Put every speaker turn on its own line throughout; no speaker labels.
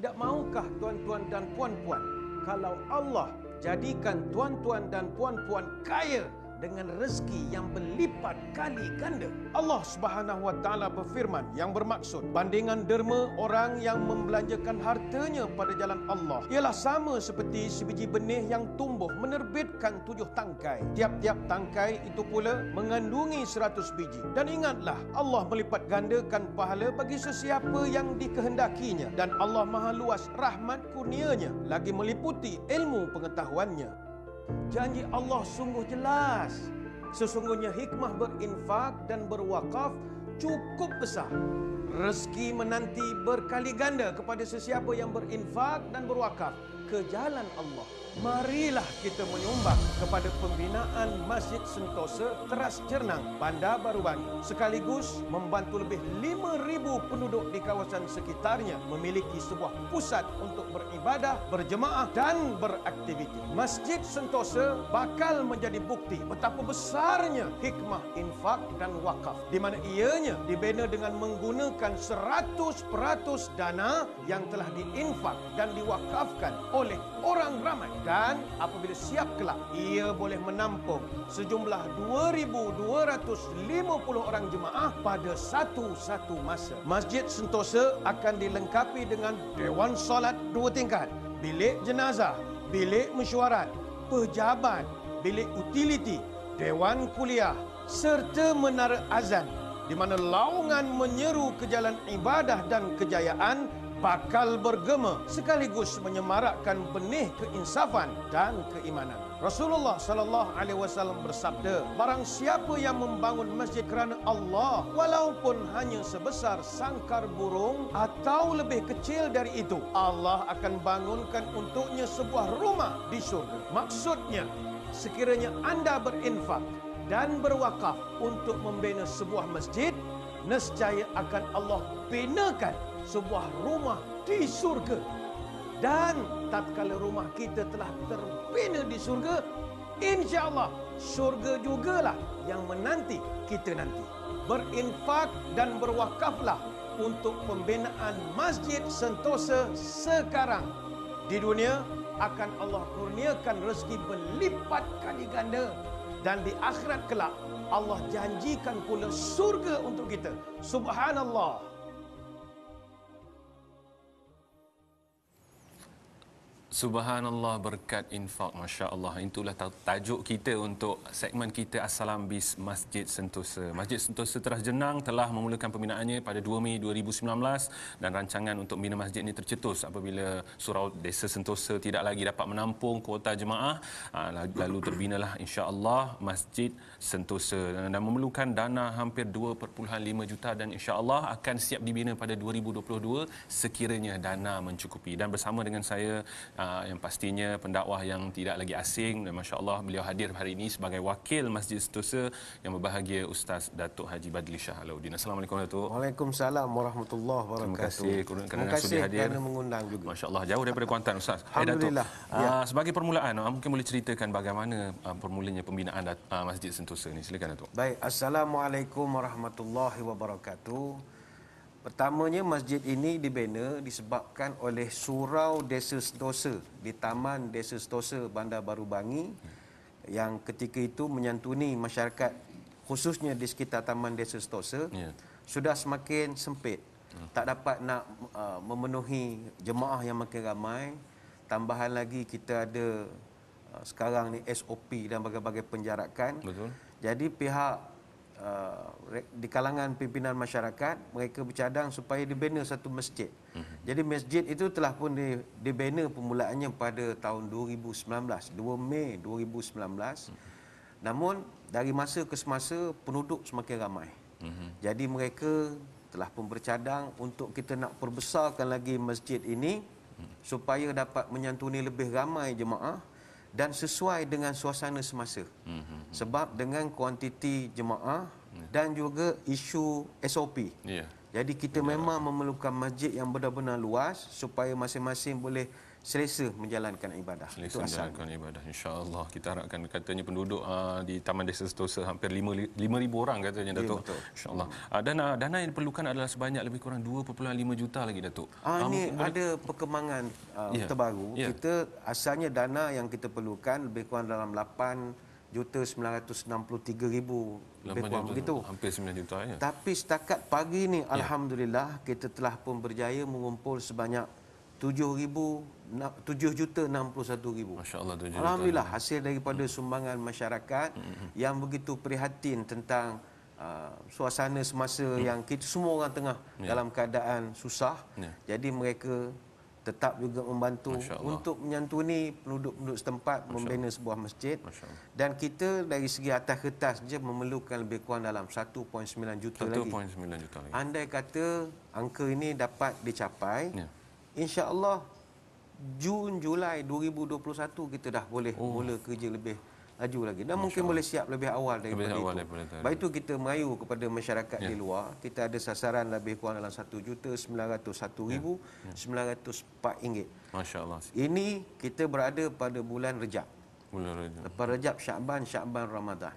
Tidak maukah tuan-tuan dan puan-puan, kalau Allah jadikan tuan-tuan dan puan-puan kaya dengan rezeki yang berlipat kali ganda? Allah Subhanahu wa taala berfirman yang bermaksud, bandingan derma orang yang membelanjakan hartanya pada jalan Allah ialah sama seperti sebiji benih yang tumbuh menerbitkan 7 tangkai. Tiap-tiap tangkai itu pula mengandungi 100 biji. Dan ingatlah, Allah melipat gandakan pahala bagi sesiapa yang dikehendakinya, dan Allah maha luas rahmat kurnianya, lagi meliputi ilmu pengetahuannya. Janji Allah sungguh jelas. Sesungguhnya hikmah berinfak dan berwakaf cukup besar. Rezeki menanti berkali ganda kepada sesiapa yang berinfak dan berwakaf ke jalan Allah. Marilah kita menyumbang kepada pembinaan Masjid Sentosa Teras Cernang, Bandar Baru Bangi, sekaligus membantu lebih 5,000 penduduk di kawasan sekitarnya memiliki sebuah pusat untuk beribadah, berjemaah dan beraktiviti. Masjid Sentosa bakal menjadi bukti betapa besarnya hikmah infak dan wakaf, di mana ianya dibina dengan menggunakan 100% dana yang telah diinfak dan diwakafkan oleh orang ramai. Dan apabila siap kelak, ia boleh menampung sejumlah 2,250 orang jemaah pada satu masa. Masjid Sentosa akan dilengkapi dengan dewan solat 2 tingkat, bilik jenazah, bilik mesyuarat, pejabat, bilik utiliti, dewan kuliah serta menara azan, di mana laungan menyeru ke jalan ibadah dan kejayaan bakal bergema, sekaligus menyemarakkan benih keinsafan dan keimanan. Rasulullah sallallahu alaihi wasallam bersabda, barang siapa yang membangun masjid kerana Allah, walaupun hanya sebesar sangkar burung atau lebih kecil dari itu, Allah akan bangunkan untuknya sebuah rumah di syurga. Maksudnya, sekiranya anda berinfak dan berwakaf untuk membina sebuah masjid, nescaya akan Allah binakan sebuah rumah di surga. Dan tatkala rumah kita telah terbina di surga, insya-Allah surga jugalah yang menanti kita nanti. Berinfak dan berwakaflah untuk pembinaan Masjid Sentosa sekarang. Di dunia akan Allah kurniakan rezeki berlipat kali ganda, dan di akhirat kelak Allah janjikan pula surga untuk kita. Subhanallah.
Subhanallah, berkat infak, Masya Allah. Itulah tajuk kita untuk segmen kita Assalam Bis Masjid Sentosa. Masjid Sentosa Teras Jenang telah memulakan pembinaannya pada 2 Mei 2019, dan rancangan untuk membina masjid ini tercetus apabila Surau Desa Sentosa tidak lagi dapat menampung kuota jemaah. Lalu terbinalah insya Allah Masjid Sentosa, dan memerlukan dana hampir 2.5 juta, dan insya Allah akan siap dibina pada 2022 sekiranya dana mencukupi. Dan bersama dengan saya yang pastinya pendakwah yang tidak lagi asing, dan Masya Allah beliau hadir hari ini sebagai wakil Masjid Sentosa yang berbahagia, Ustaz Datuk Haji Badli Shah Alauddin. Assalamualaikum Datuk.
Waalaikumsalam warahmatullahi wabarakatuh.
Terima kasih hadir.
Kerana mengundang juga.
Masya Allah, jauh daripada Kuantan Ustaz.
Alhamdulillah.
Datuk, sebagai permulaan, mungkin boleh ceritakan bagaimana permulanya pembinaan Masjid Sentosa ini. Silakan Datuk.
Baik, Assalamualaikum warahmatullahi wabarakatuh. Pertamanya, masjid ini dibina disebabkan oleh Surau Desa Sentosa di Taman Desa Sentosa, Bandar Baru Bangi, yang ketika itu menyantuni masyarakat khususnya di sekitar Taman Desa Sentosa, sudah semakin sempit. Tak dapat nak memenuhi jemaah yang makin ramai. Tambahan lagi kita ada sekarang ni SOP dan berbagai-bagai penjarakan.
Betul.
Jadi pihak di kalangan pimpinan masyarakat, mereka bercadang supaya dibina satu masjid. Jadi masjid itu telah pun dibina permulaannya pada tahun 2019, 2 Mei 2019. Namun dari masa ke semasa penduduk semakin ramai. Jadi mereka telah pun bercadang untuk kita nak perbesarkan lagi masjid ini supaya dapat menyantuni lebih ramai jemaah dan sesuai dengan suasana semasa. Sebab dengan kuantiti jemaah dan juga isu SOP. Jadi kita memang memerlukan masjid yang benar-benar luas supaya masing-masing boleh selesa menjalankan ibadah.
Selesa menjalankan ibadah, insya-Allah. Kita harapkan, katanya penduduk di Taman Desa Sentosa hampir 5,000 orang katanya, Datuk. InsyaAllah. Dana yang diperlukan adalah sebanyak lebih kurang 2.5 juta lagi, Datuk.
Ini ada perkembangan terbaru. Kita asalnya dana yang kita perlukan lebih kurang dalam 8,963,000 lebih kurang begitu.
Hampir 9 juta ya.
Tapi setakat pagi ni alhamdulillah kita telah pun berjaya mengumpul sebanyak 7,61,000.
Masya-Allah, 7 juta.
Alhamdulillah, hasil daripada sumbangan masyarakat yang begitu prihatin tentang suasana semasa yang kita semua orang tengah dalam keadaan susah. Jadi mereka tetap juga membantu untuk menyantuni penduduk-penduduk setempat, membina sebuah masjid. Dan kita dari segi atas kertas saja memerlukan lebih kurang dalam 1.9 juta lagi.
1.9 juta lagi.
Andai kata angka ini dapat dicapai, insya-Allah Jun, Julai 2021 kita dah boleh mula kerja lebih laju lagi. Dan mungkin boleh siap lebih awal daripada itu. Baik itu kita merayu kepada masyarakat di luar. Kita ada sasaran lebih kurang dalam RM1,901,904.
Masya-Allah.
Ini kita berada pada bulan Rejab. Lepas Rejab, Syakban, Ramadan.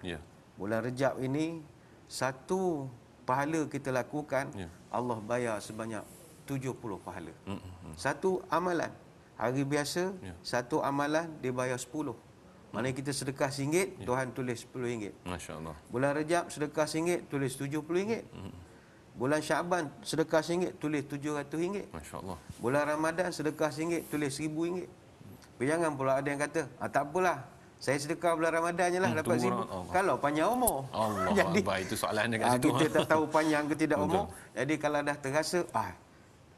Bulan Rejab ini satu pahala kita lakukan, Allah bayar sebanyak 70 pahala. Satu amalan. Hari biasa, satu amalan dia bayar 10. Maknanya kita sedekah RM1, Tuhan tulis RM10.
Masya-Allah.
Bulan Rejab sedekah RM1, tulis RM70. Bulan Syakban sedekah RM1, tulis RM700.
Masya-Allah.
Bulan Ramadan sedekah RM1, tulis RM1000. Jangan pula ada yang kata, tak apalah, saya sedekah bulan Ramadan je lah dapat RM1000. Kalau panjang umur.
Allah
Jadi,
Akbar, itu soalan dekat situ.
Kita tak tahu panjang ke tidak umur. Jadi kalau dah terasa,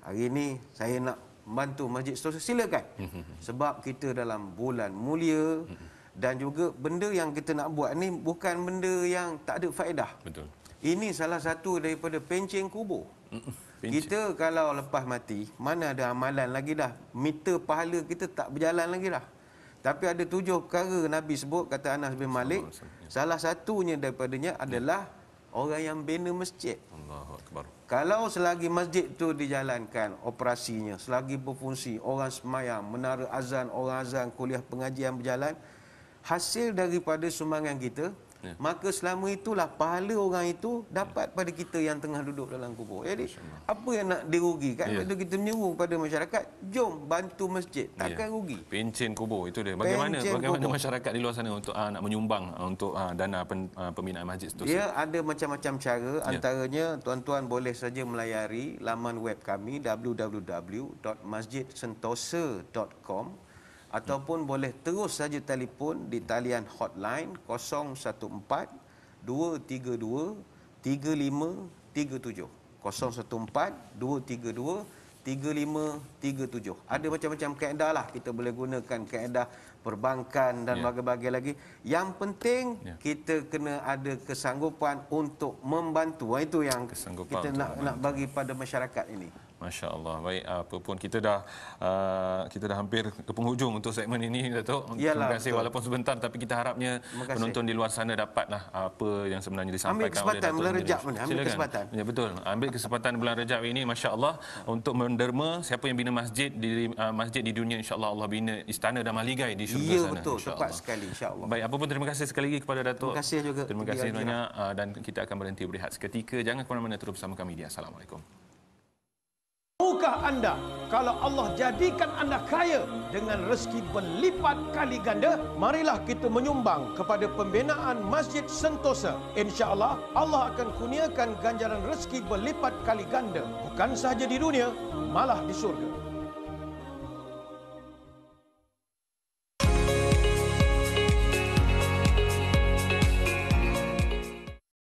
hari ini saya nak membantu Masjid Sentosa, silakan. Sebab kita dalam bulan mulia. Dan juga benda yang kita nak buat ni bukan benda yang tak ada faedah.
Betul.
Ini salah satu daripada pencen kubur. Kita kalau lepas mati, mana ada amalan lagi dah. Meter pahala kita tak berjalan lagi dah. Tapi ada 7 perkara Nabi sebut, kata Anas bin Malik. Salah satunya daripadanya adalah orang yang bina masjid.
Allahu Akbar.
Kalau selagi masjid tu dijalankan operasinya, selagi berfungsi, orang semayang, menara azan, orang azan, kuliah pengajian berjalan, hasil daripada sumbangan kita, maka selama itulah pahala orang itu dapat pada kita yang tengah duduk dalam kubur. Jadi apa yang nak dirugikan? Kalau kita menyeru kepada masyarakat, jom bantu masjid, takkan rugi.
Pencen kubur itu dia. Bagaimana masyarakat di luar sana untuk nak menyumbang untuk dana pembinaan Masjid Sentosa?
Dia ada macam-macam cara. Antaranya tuan-tuan boleh saja melayari laman web kami www.masjidsentosa.com, ataupun boleh terus saja telefon di talian hotline 014 232 3537. 014 232 3537. Ada macam-macam kaedah lah. Kita boleh gunakan kaedah perbankan dan bagai-bagai lagi. Yang penting kita kena ada kesanggupan untuk membantu. Itu yang kita nak bagi pada masyarakat ini.
Masya Allah. Baik, apa pun kita dah hampir ke penghujung untuk segmen ini, Datuk. Terima kasih, walaupun sebentar, tapi kita harapnya penonton di luar sana dapatlah apa yang sebenarnya disampaikan oleh Datuk.
Ambil kesempatan bulan Rejab ni. Ambil kesempatan.
Ya, betul. Ambil kesempatan bulan Rejab ini, Masya Allah, untuk menderma siapa yang bina masjid di dunia, insya Allah Allah bina istana dan mahligai di syurga sana.
Ya, betul. Tepat sekali, insya Allah.
Baik, apa pun terima kasih sekali lagi kepada Datuk.
Terima kasih juga.
Terima kasih banyak, dan kita akan berhenti berehat seketika. Jangan ke mana-mana, terus bersama kami di Assalamualaikum.
Tahukah anda, kalau Allah jadikan anda kaya dengan rezeki berlipat kali ganda, marilah kita menyumbang kepada pembinaan Masjid Sentosa. InsyaAllah, Allah akan kurniakan ganjaran rezeki berlipat kali ganda. Bukan sahaja di dunia, malah di syurga.